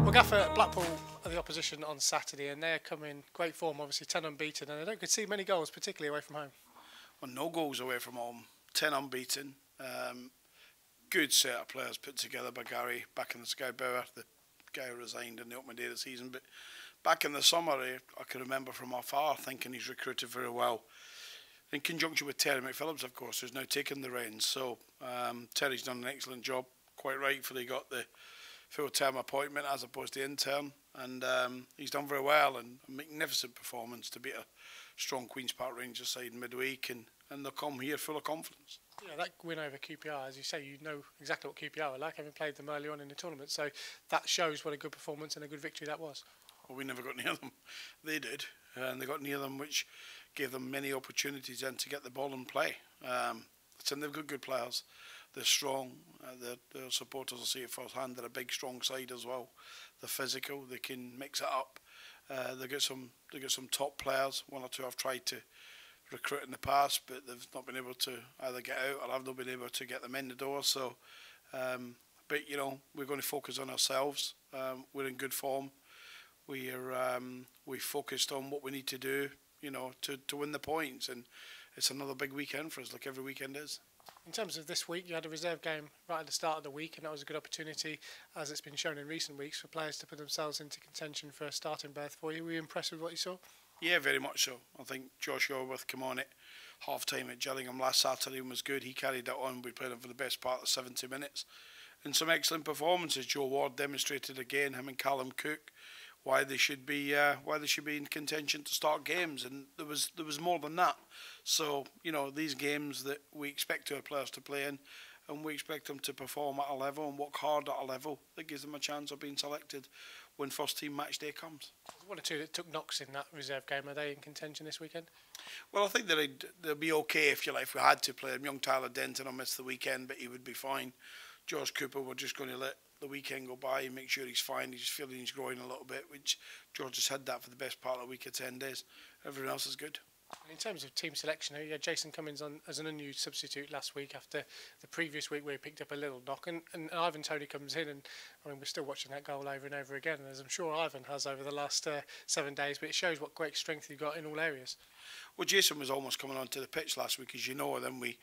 Well, Gaffer, Blackpool are the opposition on Saturday, and they're coming great form, obviously 10 unbeaten, and I don't concede many goals, particularly away from home. Well, no goals away from home, 10 unbeaten. Good set of players put together by Gary back in the Sky Bauer. The guy who resigned in the opening day of the season, but back in the summer, I can remember from afar thinking he's recruited very well. In conjunction with Terry McPhillips, of course, who's now taken the reins. So Terry's done an excellent job. Quite rightfully got the full-term appointment as opposed to intern, and he's done very well, and a magnificent performance to beat a strong Queen's Park Rangers side in midweek, and they'll come here full of confidence. Yeah, that win over QPR, as you say, you know exactly what QPR are like, having played them early on in the tournament, so that shows what a good performance and a good victory that was. Well, we never got near them. They did, and they got near them, which gave them many opportunities then to get the ball and play. So they've got good players. They're strong. Their supporters will see it firsthand. They're a big, strong side as well. They're physical. They can mix it up. They get some top players. One or two I've tried to recruit in the past, but they've not been able to either get out, or I've not been able to get them in the door. So, but you know, we're going to focus on ourselves. We're in good form. We focused on what we need to do, you know, to win the points, and it's another big weekend for us, like every weekend is. In terms of this week, you had a reserve game right at the start of the week, and that was a good opportunity, as it's been shown in recent weeks, for players to put themselves into contention for a starting berth for you. Were you impressed with what you saw? Yeah, very much so. I think Josh Yorworth came on at half-time at Gillingham last Saturday and was good. He carried that on. We played him for the best part of 70 minutes. And some excellent performances. Joe Ward demonstrated again, him and Callum Cook, why they should be in contention to start games, and there was more than that. So, you know, these games that we expect our players to play in, and we expect them to perform at a level and work hard at a level that gives them a chance of being selected when first team match day comes. There's one or two that took knocks in that reserve game. Are they in contention this weekend? Well, I think they'll be okay if we had to play them. Young Tyler Denton will miss the weekend, but he would be fine. George Cooper, we're just going to let the weekend go by and make sure he's fine. He's feeling he's growing a little bit, which George has had that for the best part of the week of 10 days. Everyone else is good. And in terms of team selection, you had Jason Cummins on as an unused substitute last week after the previous week where he picked up a little knock, and Ivan Toney comes in, and I mean, we're still watching that goal over and over again, as I'm sure Ivan has over the last 7 days, but it shows what great strength you've got in all areas. Well, Jason was almost coming onto the pitch last week, as you know, and then we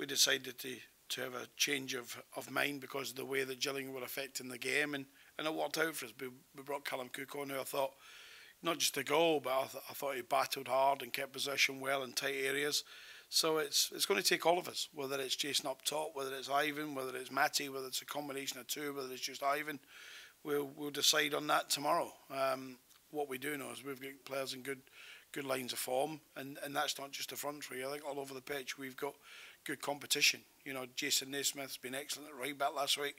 decided to have a change of mind because of the way that Gillingham were affecting the game, and it worked out for us. We brought Callum Cook on, who I thought, not just a goal, but I thought he battled hard and kept possession well in tight areas. So it's going to take all of us, whether it's Jason up top, whether it's Ivan, whether it's Matty, whether it's a combination of two, whether it's just Ivan. We'll decide on that tomorrow. What we do know is we've got players in good lines of form, and that's not just the front three. I think all over the pitch we've got good competition. You know, Jason Naismith's been excellent at right back last week,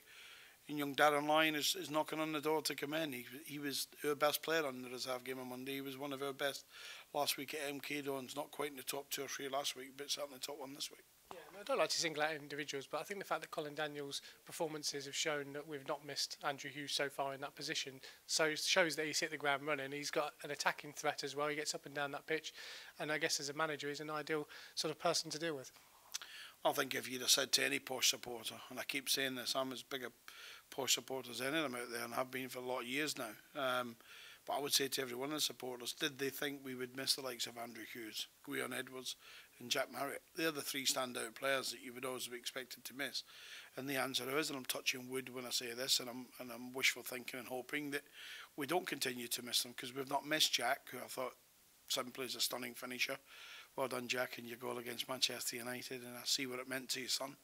and young Darren Lyon is knocking on the door to come in. He was our best player on the reserve game on Monday. He was one of our best last week at MK Dons. Not quite in the top 2 or 3 last week, but certainly top 1 this week. Yeah, I don't like to single out individuals, but I think the fact that Colin Daniels' performances have shown that we've not missed Andrew Hughes so far in that position, so it shows that he's hit the ground running. He's got an attacking threat as well. He gets up and down that pitch, and I guess as a manager, he's an ideal sort of person to deal with. I think if you'd have said to any Posh supporter, and I keep saying this, I'm as big a Posh supporter as any of them out there, and have been for a lot of years now. But I would say to every one of the supporters, did they think we would miss the likes of Andrew Hughes, Gwion Edwards and Jack Marriott? They're the 3 standout players that you would always be expected to miss. And the answer is, and I'm touching wood when I say this, and I'm wishful thinking and hoping that we don't continue to miss them, because we've not missed Jack, who I thought simply is a stunning finisher. Well done, Jack, and your goal against Manchester United, and I see what it meant to your son.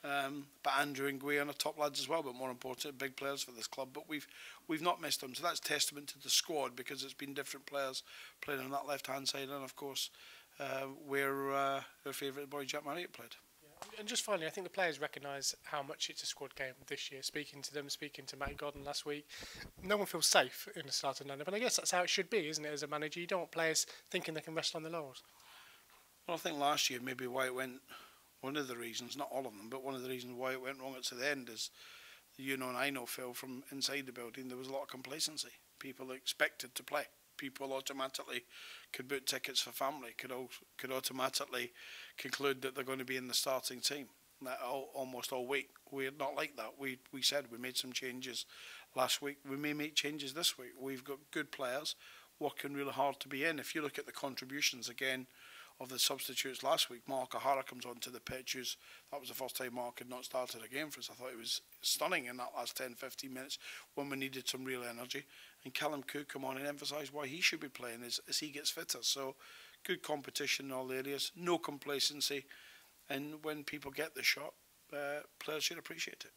But Andrew and Gwion are top lads as well, but more important, big players for this club. But we've not missed them, so that's testament to the squad, because it's been different players playing on that left-hand side, and of course, where our favourite boy Jack Marriott played. Yeah. And just finally, I think the players recognise how much it's a squad game this year. Speaking to them, speaking to Matty Godden last week, no one feels safe in the starting lineup, and I guess that's how it should be, isn't it? As a manager, you don't want players thinking they can rest on their laurels. Well, I think last year maybe why it went, one of the reasons, not all of them, but one of the reasons why it went wrong at the end is, you know and I know, Phil, from inside the building, there was a lot of complacency. People expected to play. People automatically could book tickets for family, could automatically conclude that they're going to be in the starting team almost all week. We're not like that. We said we made some changes last week. We may make changes this week. We've got good players working really hard to be in. If you look at the contributions again of the substitutes last week, Mark O'Hara comes onto the pitch. That was the first time Mark had not started a game for us. I thought it was stunning in that last 10-15 minutes when we needed some real energy. And Callum Cook come on and emphasise why he should be playing as he gets fitter. So good competition in all areas, no complacency. And when people get the shot, players should appreciate it.